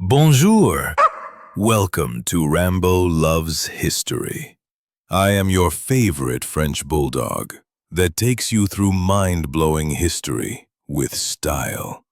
Bonjour! Welcome to Rambo Loves History. I am your favorite French bulldog that takes you through mind-blowing history with style.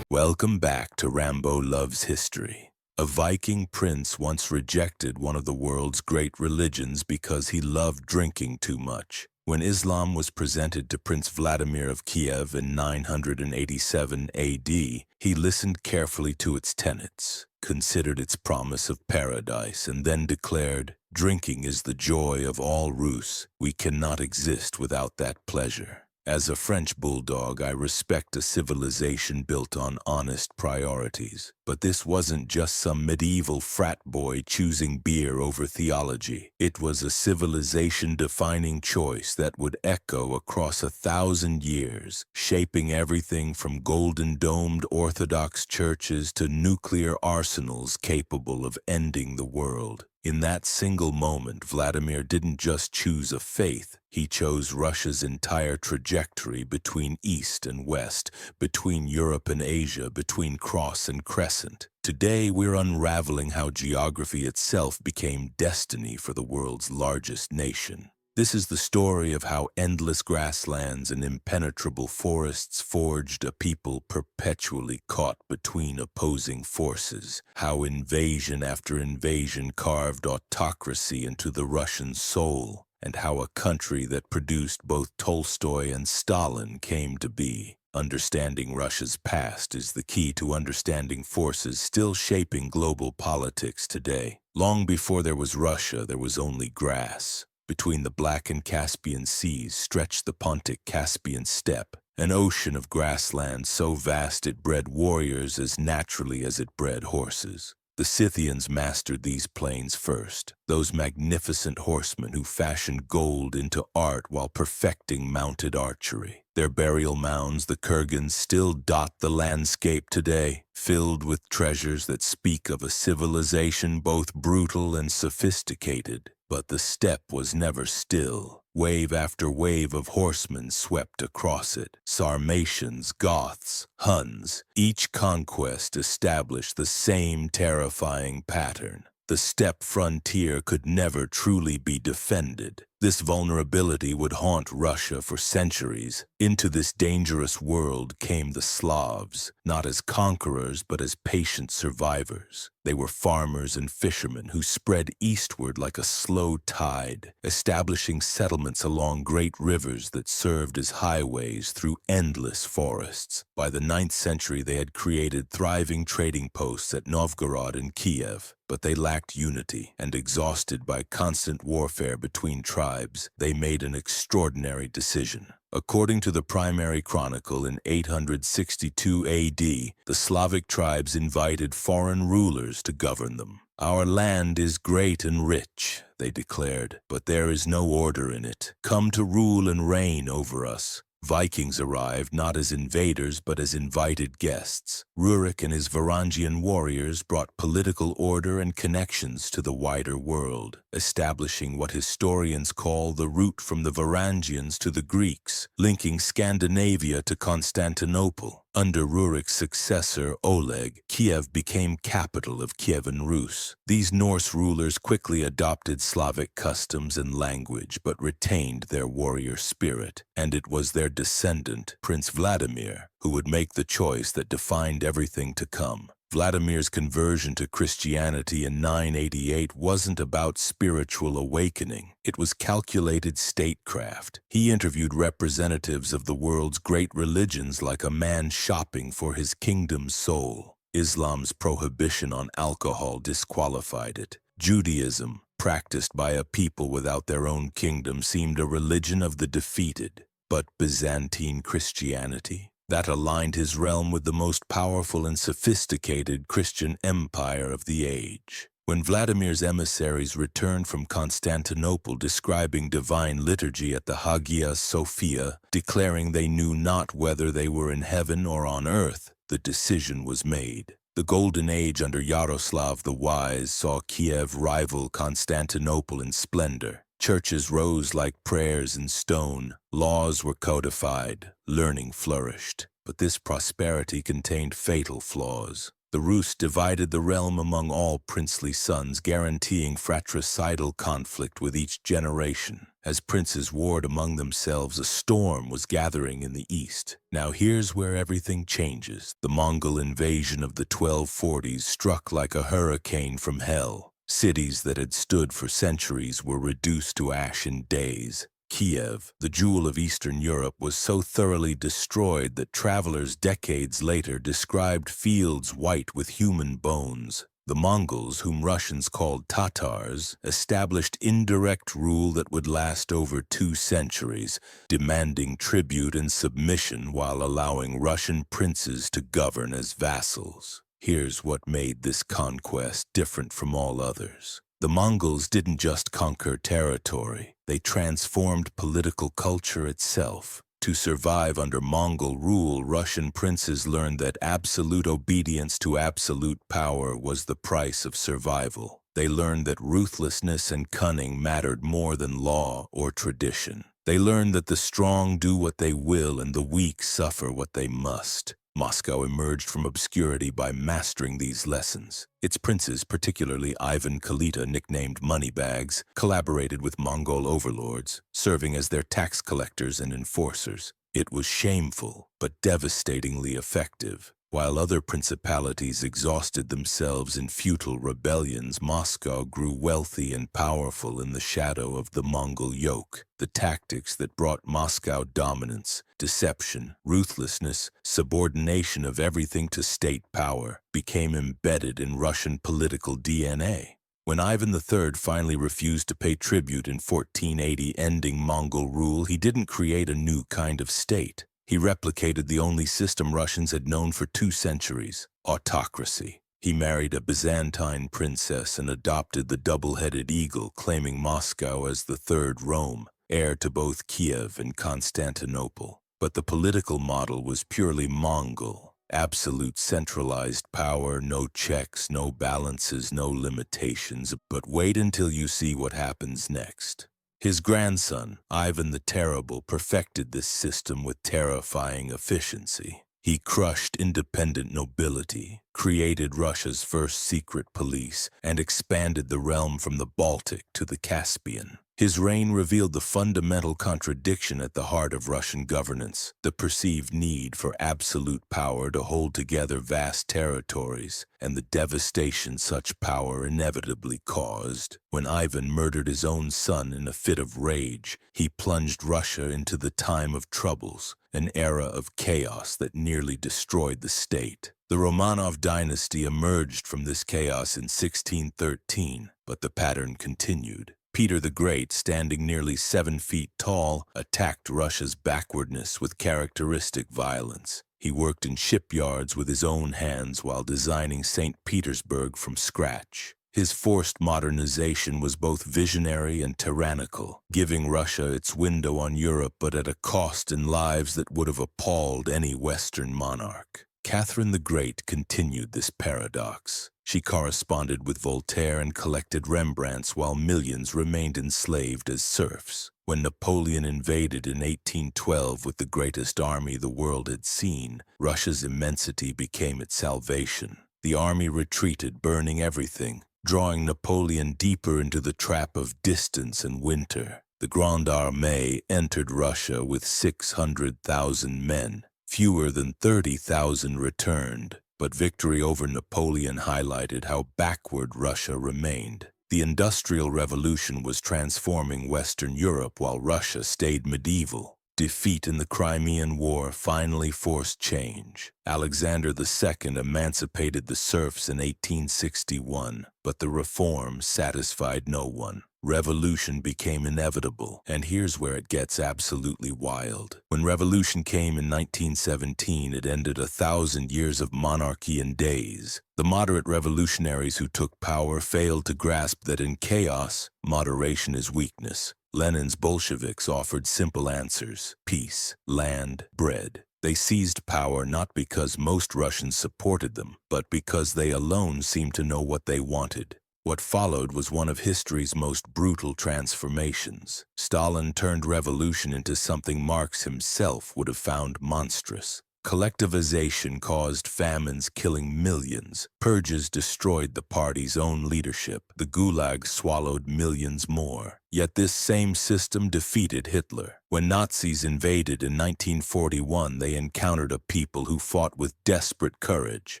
Welcome back to Rambo Loves History. A Viking prince once rejected one of the world's great religions because he loved drinking too much. When Islam was presented to Prince Vladimir of Kiev in 987 AD, he listened carefully to its tenets, considered its promise of paradise, and then declared, "Drinking is the joy of all Rus. We cannot exist without that pleasure." As a French bulldog, I respect a civilization built on honest priorities. But this wasn't just some medieval frat boy choosing beer over theology. It was a civilization-defining choice that would echo across 1,000 years, shaping everything from golden-domed Orthodox churches to nuclear arsenals capable of ending the world. In that single moment, Vladimir didn't just choose a faith. He chose Russia's entire trajectory between East and West, between Europe and Asia, between cross and crescent. Today, we're unraveling how geography itself became destiny for the world's largest nation. This is the story of how endless grasslands and impenetrable forests forged a people perpetually caught between opposing forces, how invasion after invasion carved autocracy into the Russian soul, and how a country that produced both Tolstoy and Stalin came to be. Understanding Russia's past is the key to understanding forces still shaping global politics today. Long before there was Russia, there was only grass. Between the Black and Caspian Seas stretched the Pontic-Caspian Steppe, an ocean of grassland so vast it bred warriors as naturally as it bred horses. The Scythians mastered these plains first, those magnificent horsemen who fashioned gold into art while perfecting mounted archery. Their burial mounds, the kurgans, still dot the landscape today, filled with treasures that speak of a civilization both brutal and sophisticated. But the steppe was never still. Wave after wave of horsemen swept across it. Sarmatians, Goths, Huns. Each conquest established the same terrifying pattern. The steppe frontier could never truly be defended. This vulnerability would haunt Russia for centuries. Into this dangerous world came the Slavs, not as conquerors but as patient survivors. They were farmers and fishermen who spread eastward like a slow tide, establishing settlements along great rivers that served as highways through endless forests. By the 9th century, they had created thriving trading posts at Novgorod and Kiev, but they lacked unity, and exhausted by constant warfare between tribes, they made an extraordinary decision. According to the primary chronicle in 862 AD, the Slavic tribes invited foreign rulers to govern them. "Our land is great and rich," they declared, "but there is no order in it. Come to rule and reign over us." Vikings arrived not as invaders but as invited guests. Rurik and his Varangian warriors brought political order and connections to the wider world, establishing what historians call the route from the Varangians to the Greeks, linking Scandinavia to Constantinople. Under Rurik's successor, Oleg, Kiev became capital of Kievan Rus. These Norse rulers quickly adopted Slavic customs and language but retained their warrior spirit, and it was their descendant, Prince Vladimir, who would make the choice that defined everything to come. Vladimir's conversion to Christianity in 988 wasn't about spiritual awakening. It was calculated statecraft. He interviewed representatives of the world's great religions like a man shopping for his kingdom's soul. Islam's prohibition on alcohol disqualified it. Judaism, practiced by a people without their own kingdom, seemed a religion of the defeated. But Byzantine Christianity? That aligned his realm with the most powerful and sophisticated Christian empire of the age. When Vladimir's emissaries returned from Constantinople describing divine liturgy at the Hagia Sophia, declaring they knew not whether they were in heaven or on earth, the decision was made. The Golden Age under Yaroslav the Wise saw Kiev rival Constantinople in splendor. Churches rose like prayers in stone, laws were codified, learning flourished. But this prosperity contained fatal flaws. The Rus divided the realm among all princely sons, guaranteeing fratricidal conflict with each generation. As princes warred among themselves, a storm was gathering in the east. Now here's where everything changes. The Mongol invasion of the 1240s struck like a hurricane from hell. Cities that had stood for centuries were reduced to ash in days. Kiev, the jewel of Eastern Europe, was so thoroughly destroyed that travelers decades later described fields white with human bones. The Mongols, whom Russians called Tatars, established indirect rule that would last over 2 centuries, demanding tribute and submission while allowing Russian princes to govern as vassals. Here's what made this conquest different from all others. The Mongols didn't just conquer territory, they transformed political culture itself. To survive under Mongol rule, Russian princes learned that absolute obedience to absolute power was the price of survival. They learned that ruthlessness and cunning mattered more than law or tradition. They learned that the strong do what they will and the weak suffer what they must. Moscow emerged from obscurity by mastering these lessons. Its princes, particularly Ivan Kalita, nicknamed Moneybags, collaborated with Mongol overlords, serving as their tax collectors and enforcers. It was shameful, but devastatingly effective. While other principalities exhausted themselves in futile rebellions, Moscow grew wealthy and powerful in the shadow of the Mongol yoke. The tactics that brought Moscow dominance, deception, ruthlessness, subordination of everything to state power, became embedded in Russian political DNA. When Ivan III finally refused to pay tribute in 1480, ending Mongol rule, he didn't create a new kind of state. He replicated the only system Russians had known for 2 centuries, autocracy. He married a Byzantine princess and adopted the double-headed eagle, claiming Moscow as the third Rome, heir to both Kiev and Constantinople. But the political model was purely Mongol. Absolute centralized power, no checks, no balances, no limitations. But wait until you see what happens next. His grandson, Ivan the Terrible, perfected this system with terrifying efficiency. He crushed independent nobility, created Russia's first secret police, and expanded the realm from the Baltic to the Caspian. His reign revealed the fundamental contradiction at the heart of Russian governance, the perceived need for absolute power to hold together vast territories, and the devastation such power inevitably caused. When Ivan murdered his own son in a fit of rage, he plunged Russia into the time of troubles, an era of chaos that nearly destroyed the state. The Romanov dynasty emerged from this chaos in 1613, but the pattern continued. Peter the Great, standing nearly 7 feet tall, attacked Russia's backwardness with characteristic violence. He worked in shipyards with his own hands while designing St. Petersburg from scratch. His forced modernization was both visionary and tyrannical, giving Russia its window on Europe but at a cost in lives that would have appalled any Western monarch. Catherine the Great continued this paradox. She corresponded with Voltaire and collected Rembrandts while millions remained enslaved as serfs. When Napoleon invaded in 1812 with the greatest army the world had seen, Russia's immensity became its salvation. The army retreated, burning everything, drawing Napoleon deeper into the trap of distance and winter. The Grande Armée entered Russia with 600,000 men. Fewer than 30,000 returned, but victory over Napoleon highlighted how backward Russia remained. The Industrial Revolution was transforming Western Europe while Russia stayed medieval. Defeat in the Crimean War finally forced change. Alexander II emancipated the serfs in 1861, but the reform satisfied no one. Revolution became inevitable, and here's where it gets absolutely wild. When revolution came in 1917, it ended 1,000 years of monarchy in days. The moderate revolutionaries who took power failed to grasp that in chaos, moderation is weakness. Lenin's Bolsheviks offered simple answers: peace, land, bread. They seized power not because most Russians supported them, but because they alone seemed to know what they wanted. What followed was one of history's most brutal transformations. Stalin turned revolution into something Marx himself would have found monstrous. Collectivization caused famines killing millions. Purges destroyed the party's own leadership. The Gulag swallowed millions more. Yet this same system defeated Hitler. When Nazis invaded in 1941, they encountered a people who fought with desperate courage.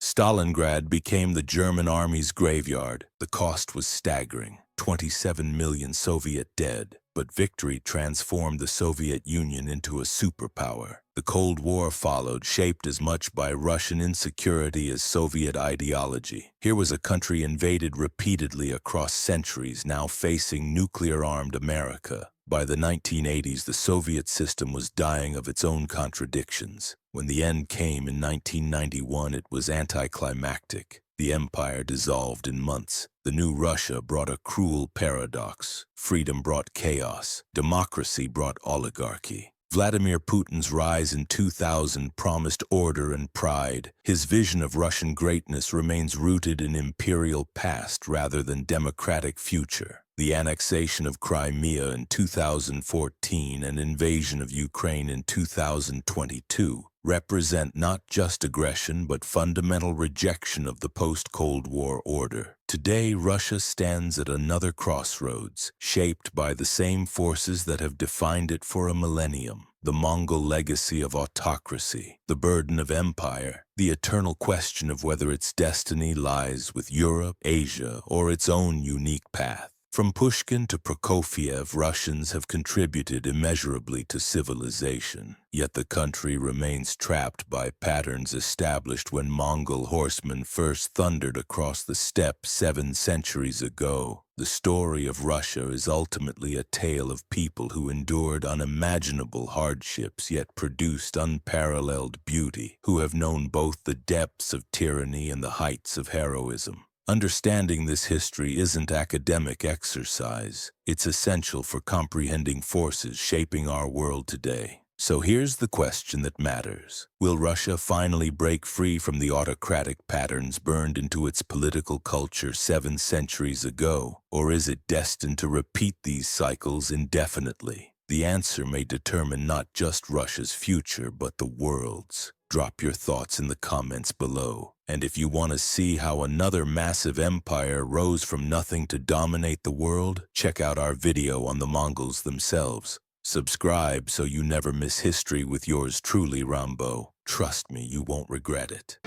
Stalingrad became the German army's graveyard. The cost was staggering. 27 million Soviet dead. But victory transformed the Soviet Union into a superpower. The Cold War followed, shaped as much by Russian insecurity as Soviet ideology. Here was a country invaded repeatedly across centuries, now facing nuclear-armed America. By the 1980s, the Soviet system was dying of its own contradictions. When the end came in 1991, it was anticlimactic. The empire dissolved in months. The new Russia brought a cruel paradox. Freedom brought chaos. Democracy brought oligarchy. Vladimir Putin's rise in 2000 promised order and pride. His vision of Russian greatness remains rooted in imperial past rather than democratic future. The annexation of Crimea in 2014 and invasion of Ukraine in 2022 represent not just aggression but fundamental rejection of the post-Cold War order. Today, Russia stands at another crossroads, shaped by the same forces that have defined it for a millennium. The Mongol legacy of autocracy, the burden of empire, the eternal question of whether its destiny lies with Europe, Asia, or its own unique path. From Pushkin to Prokofiev, Russians have contributed immeasurably to civilization. Yet the country remains trapped by patterns established when Mongol horsemen first thundered across the steppe 7 centuries ago. The story of Russia is ultimately a tale of people who endured unimaginable hardships yet produced unparalleled beauty, who have known both the depths of tyranny and the heights of heroism. Understanding this history isn't academic exercise. It's essential for comprehending forces shaping our world today. So here's the question that matters. Will Russia finally break free from the autocratic patterns burned into its political culture 7 centuries ago? Or is it destined to repeat these cycles indefinitely? The answer may determine not just Russia's future, but the world's. Drop your thoughts in the comments below. And if you want to see how another massive empire rose from nothing to dominate the world, check out our video on the Mongols themselves. Subscribe so you never miss history with yours truly, Rambo. Trust me, you won't regret it.